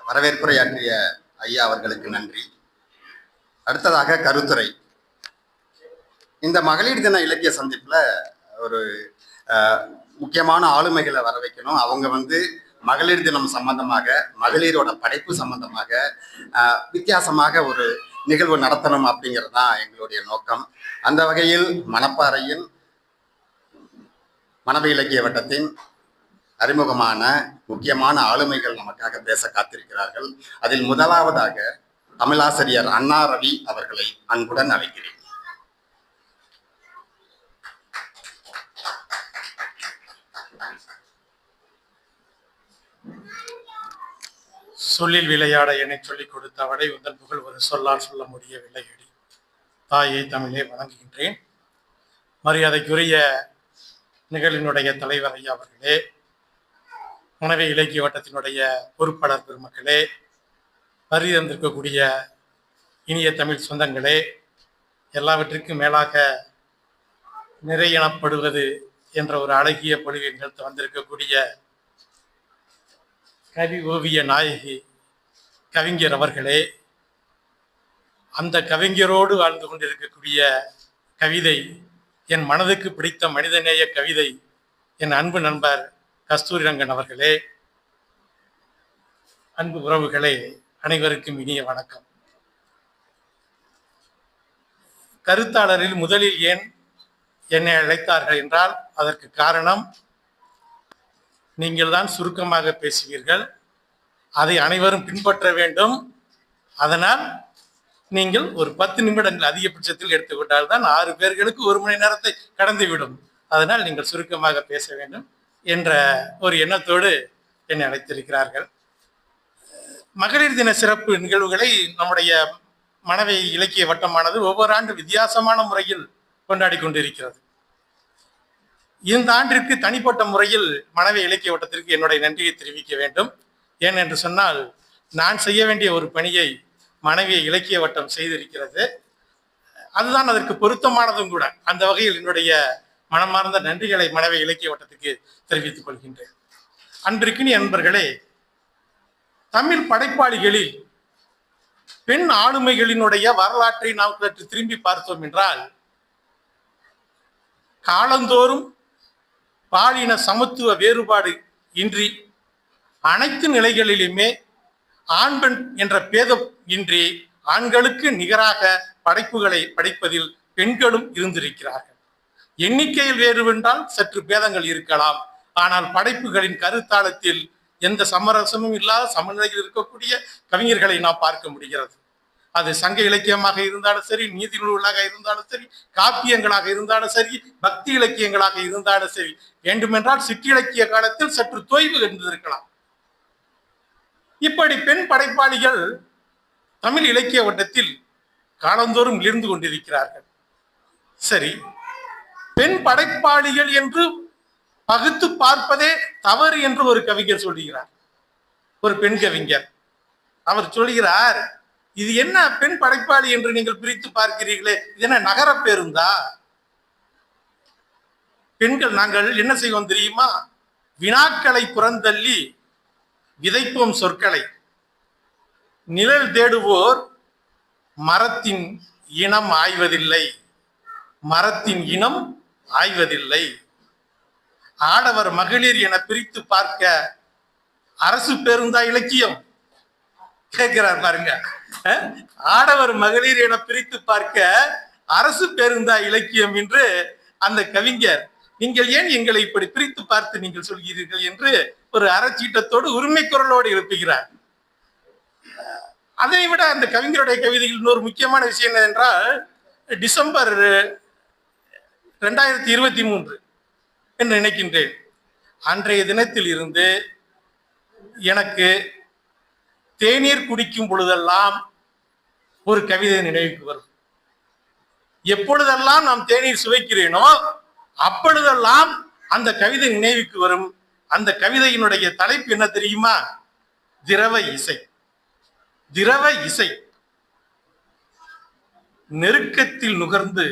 வரவேற்புரையாற்றிய ஐயா அவர்களுக்கு நன்றி. அடுத்ததாக கருத்துரை. இந்த மகளிர் தின இலக்கிய சந்திப்புல ஒரு முக்கியமான ஆளுமைகளை வர வைக்கணும். அவங்க மகளிர் தினம் சம்பந்தமாக, மகளிரோட படைப்பு சம்பந்தமாக வித்தியாசமாக ஒரு நிகழ்வு நடத்தணும் அப்படிங்கிறது தான் எங்களுடைய நோக்கம். அந்த வகையில் மணப்பாறையின் மனவ இலக்கிய வட்டத்தின் அறிமுகமான முக்கியமான ஆளுமைகள் நமக்காக பேச காத்திருக்கிறார்கள். அதில் முதலாவதாக தமிழாசிரியர் அண்ணா ரவி அவர்களை அன்புடன் அழைக்கிறேன். சொல்லில் விளையாட என்னை சொல்லிக் கொடுத்தவடை உந்தன் புகழ் ஒரு சொல்லால் சொல்ல முடியவில்லை அடி. தாயை தமிழே வணங்குகின்றேன். மரியாதைக்குரிய நிகழ்வினுடைய தலைவர் ஐயா அவர்களே, மனவே இலக்கிய வட்டத்தினுடைய பொறுப்பாளர் பெருமக்களே, வருந்திருக்கக்கூடிய இனிய தமிழ் சொந்தங்களே, எல்லாவற்றிற்கும் மேலாக நிறையெனப்படுவது என்ற ஒரு அழகிய பொழிவை நிகழ்த்த வந்திருக்கக்கூடிய கவி ஓவிய நாயகி கவிஞர் அவர்களே, அந்த கவிஞரோடு வாழ்ந்து கொண்டிருக்கக்கூடிய கவிதை, என் மனதுக்கு பிடித்த மனிதநேய கவிதை, என் அன்பு நண்பர் கஸ்தூரிரங்கன் அவர்களே, அன்பு உறவுகளே, அனைவருக்கும் இனிய வணக்கம். கருத்தாளரில் முதலில் ஏன் என்னை அழைத்தார்கள் என்றால் அதற்கு காரணம், நீங்கள் தான் சுருக்கமாக பேசுவீர்கள், அதை அனைவரும் பின்பற்ற வேண்டும். அதனால் நீங்கள் ஒரு 10 நிமிடங்கள் அதிகபட்சத்தில் எடுத்துக்கொண்டால் தான் 6 பேர்களுக்கு 1 மணி நேரத்தை கடந்துவிடும். அதனால் நீங்கள் சுருக்கமாக பேச வேண்டும் என்ற ஒரு எண்ணத்தோடு என்னை அழைத்திருக்கிறார்கள். மகளிர் தின சிறப்பு நிகழ்வுகளை நம்முடைய மனவை இலக்கிய வட்டமானது ஒவ்வொரு ஆண்டு வித்தியாசமான முறையில் கொண்டாடி கொண்டிருக்கிறது. இந்த ஆண்டிற்கு தனிப்பட்ட முறையில் மனவை இலக்கிய வட்டத்திற்கு என்னுடைய நன்றியை தெரிவிக்க வேண்டும். ஏன் என்று சொன்னால், நான் செய்ய வேண்டிய ஒரு பணியை மனவிய இலக்கிய வட்டம் செய்திருக்கிறது. அதுதான் அதற்கு பொருத்தமானதும் கூட. அந்த வகையில் என்னுடைய மனமார்ந்த நன்றிகளை மனவை இலக்கிய வட்டத்துக்கு தெரிவித்துக் கொள்கின்றேன். அன்பிற்கினி நண்பர்களே, தமிழ் படைப்பாளிகளில் பெண் ஆளுமைகளினுடைய வரலாற்றை நாம் திரும்பி பார்த்தோம் என்றால், காலந்தோறும் பாலின சமத்துவ வேறுபாடு இன்றி அனைத்து நிலைகளிலுமே ஆண் பெண் என்ற பேதம் இன்றி ஆண்களுக்கு நிகராக படைப்புகளை படைப்பதில் பெண்களும் இருந்திருக்கிறார்கள். எண்ணிக்கையில் வேறுவென்றால் சற்று பேதங்கள் இருக்கலாம், ஆனால் படைப்புகளின் கருத்தாளத்தில் எந்த சமரசமும் இல்லாத சமநிலையில் இருக்கக்கூடிய கவிஞர்களை நாம் பார்க்க முடிகிறது. அது சங்க இலக்கியமாக இருந்தாலும் சரி, நீதி நூல்களாக இருந்தாலும் சரி, காப்பியங்களாக இருந்தாலும் சரி, பக்தி இலக்கியங்களாக இருந்தாலும் சரி, வேண்டுமென்றால் சிற்றிலக்கிய காலத்தில் சற்று தொய்வு இருந்திருக்கலாம். இப்படி பெண் படைப்பாளிகள் தமிழ் இலக்கிய வட்டத்தில் காலந்தோறும் இருந்து கொண்டிருக்கிறார்கள். சரி, பெண் படைப்பாளிகள் என்று பகுத்து பார்ப்பதே தவறு என்று ஒரு கவிஞர் சொல்லுகிறார். ஒரு பெண் கவிஞர் அவர் சொல்கிறார், இது என்ன பெண் படைப்பாளி என்று நீங்கள் பிரித்து பார்க்கிறீர்களே, இது என்ன நகர பேருந்தா? பெண்கள் நாங்கள் என்ன செய்வோம் தெரியுமா? வினாக்களை புறந்தள்ளி விதைப்போம் சொற்களை. நிழல் தேடுவோர் மரத்தின் இனம் ஆய்வதில்லை, மரத்தின் இனம் ஆய்வதில்லை. ஆடவர் மகளிர் என பிரித்து பார்க்க அரசு பேருந்தா இலக்கியம்? கேட்கிறார் பாருங்க. ஆடவர் மகளிர் என பிரித்து பார்க்க அரசு பேருந்தா இலக்கியம் என்று அந்த கவிஞர், நீங்கள் ஏன் எங்களை இப்படி பிரித்து பார்த்து நீங்கள் சொல்கிறீர்கள் என்று ஒரு அறச்சீட்டத்தோடு உரிமை குரலோடு எழுப்புகிறார். அதை விட அந்த கவிஞருடைய கவிதையில் இன்னொரு முக்கியமான விஷயம் என்னவென்றால், டிசம்பர் 2023 என்று நினைக்கின்றேன், அன்றைய தினத்தில் இருந்து எனக்கு தேநீர் குடிக்கும் பொழுதெல்லாம் ஒரு கவிதை நினைவுக்கு வரும். எப்பொழுதெல்லாம் நாம் தேநீர் சுவைக்கிறேனோ அப்பொழுதெல்லாம் அந்த கவிதை நினைவுக்கு வரும். அந்த கவிதையினுடைய தலைப்பு என்ன தெரியுமா? திரவ இசை. திரவ இசை. நெருக்கத்தில் நுகர்ந்து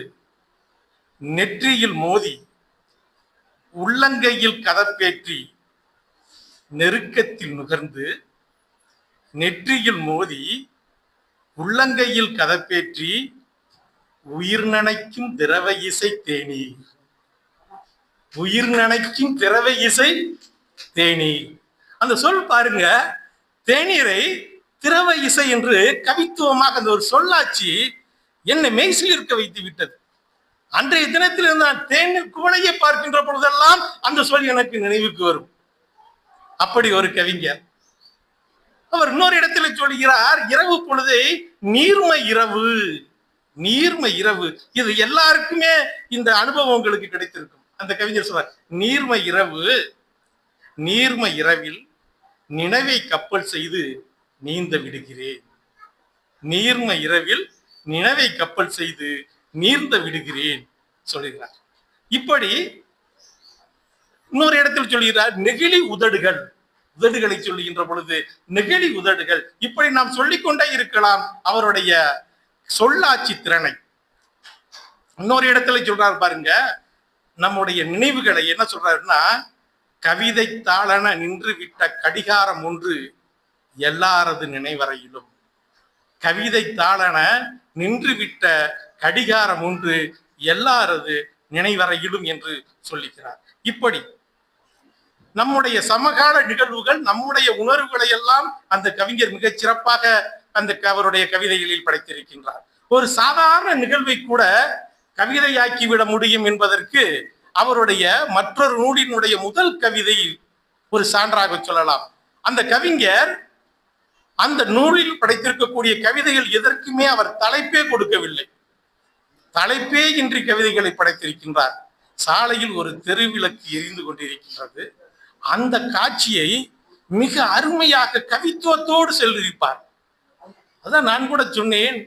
நெற்றியில் மோதி உள்ளங்கையில் கதப்பேற்றி நெருக்கத்தில் நுகர்ந்து நெற்றியில் மோதி உள்ளங்கையில் கதப்பேற்றி உயிர் நனைக்கும் திரவ இசை தேநீர். உயிர் நனைக்கும் திரவ இசை தேநீர். அந்த சொல் பாருங்க, தேநீரை திரவ இசை என்று கவித்துவமாக அந்த ஒரு சொல்லாட்சி என்னை மெய்சில் இருக்க வைத்து விட்டது. அன்றைய தினத்தில் நான் தேநீர் குவளையை பார்க்கின்ற பொழுதெல்லாம் அந்த சொல் எனக்கு நினைவுக்கு வரும். அப்படி ஒரு கவிஞர். அவர் இன்னொரு இடத்துல சொல்கிறார், இரவு பொழுதை நீர்மை இரவு. நீர்மை இரவு, இது எல்லாருக்குமே இந்த அனுபவம் உங்களுக்கு கிடைத்திருக்கும். அந்த கவிஞர் சொல்றார், நீர்மை இரவு, நீர்மை இரவில் நினைவை கப்பல் செய்து நீந்த விடுகிறேன். நீர்மை இரவில் நினைவை கப்பல் செய்து நீர்ந்த விடுகிறேன் சொல்கிறார். இப்படி இன்னொரு இடத்தில் சொல்கிறார், நெகிழி உதடுகள். உதடுகளை சொல்லுகின்ற பொழுது நெகிழி உதடுகள். இப்படி நாம் சொல்லிக்கொண்டே இருக்கலாம் அவருடைய சொல்லாட்சி திறனை. இன்னொரு இடத்துல சொல்றாரு பாருங்க, நம்முடைய நினைவுகளை என்ன சொல்றாருன்னா, கவிதை தாளன நின்று விட்ட கடிகாரம் ஒன்று எல்லாரது நினைவறையிலும். கவிதை தாளன நின்று விட்ட கடிகாரம் ஒன்று எல்லாரது நினைவறையிலும் என்று சொல்லிக்கிறார். இப்படி நம்முடைய சமகால நிகழ்வுகள், நம்முடைய உணர்வுகளை எல்லாம் அந்த கவிஞர் மிகச் சிறப்பாக அந்த அவருடைய கவிதைகளில் படைத்திருக்கின்றார். ஒரு சாதாரண நிகழ்வை கூட கவிதையாக்கிவிட முடியும் என்பதற்கு அவருடைய மற்றொரு நூலினுடைய முதல் கவிதை ஒரு சான்றாக சொல்லலாம். அந்த கவிஞர் அந்த நூலில் படைத்திருக்கக்கூடிய கவிதைகள் எதற்குமே அவர் தலைப்பே கொடுக்கவில்லை. தலைப்பே இன்றி கவிதைகளை படைத்திருக்கின்றார். சாலையில் ஒரு தெருவிளக்கு எரிந்து கொண்டிருக்கின்றது. அந்த காட்சியை மிக அருமையாக கவித்துவத்தோடு செல்லிருப்பார். அதான் நான் கூட சொன்னேன்,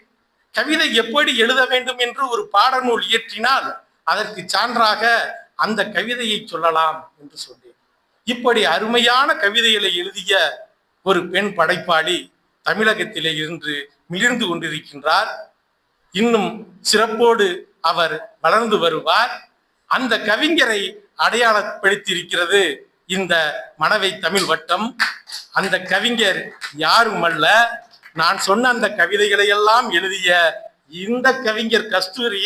கவிதை எப்படி எழுத வேண்டும் என்று ஒரு பாடநூல் இயற்றினால் அதற்கு சான்றாக அந்த கவிதையை சொல்லலாம் என்று சொன்னேன். இப்படி அருமையான கவிதைகளை எழுதிய ஒரு பெண் படைப்பாளி தமிழகத்திலே இருந்து மிளிர்ந்து கொண்டிருக்கின்றார். இன்னும் சிறப்போடு அவர் வளர்ந்து வருவார். அந்த கவிஞரை அடையாளப்படுத்தியிருக்கிறது இந்த மணவை தமிழ் வட்டம். அந்த கவிஞர் யாரும் அல்ல, நான் சொன்ன அந்த கவிதைகளை எல்லாம் எழுதிய இந்த கவிஞர் கஸ்தூரி,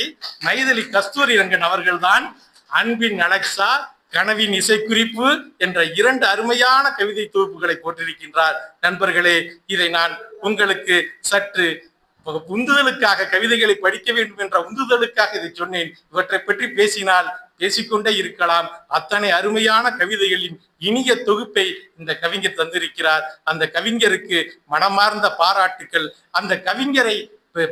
மைதிலி கஸ்தூரி ரங்கன் அவர்கள்தான். அன்பின் அலெக்சா, கனவின் இசைக்குறிப்பு என்ற 2 அருமையான கவிதை தொகுப்புகளை போட்டிருக்கின்றார். நண்பர்களே, இதை நான் உங்களுக்கு சற்று உந்துதலுக்காக, கவிதைகளை படிக்க வேண்டும் என்ற உந்துதலுக்காக இதை சொன்னேன். இவற்றை பற்றி பேசினால் பேசிக்கொண்டே இருக்கலாம். அத்தனை அருமையான கவிதைகளின் இனிய தொகுப்பை இந்த கவிஞர் தந்திருக்கிறார். அந்த கவிஞருக்கு மனமார்ந்த பாராட்டுக்கள். அந்த கவிஞரை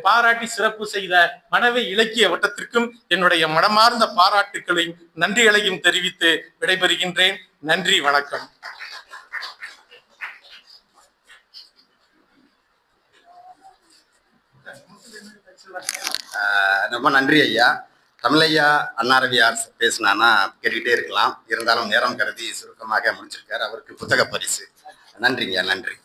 பாராட்டி சிறப்பு செய்த மணவை இலக்கிய வட்டத்திற்கும் என்னுடைய மனமார்ந்த பாராட்டுக்களையும் நன்றிகளையும் தெரிவித்து விடைபெறுகின்றேன். நன்றி, வணக்கம். ரொம்ப நன்றி ஐயா. தமிழையா அன்னாரவியார் பேசினானா கேட்டுக்கிட்டே இருக்கலாம். இருந்தாலும் நேரம் கருதி சுருக்கமாக முடிச்சிருக்காரு. அவருக்கு புத்தக பரிசு. நன்றிங்க, நன்றி.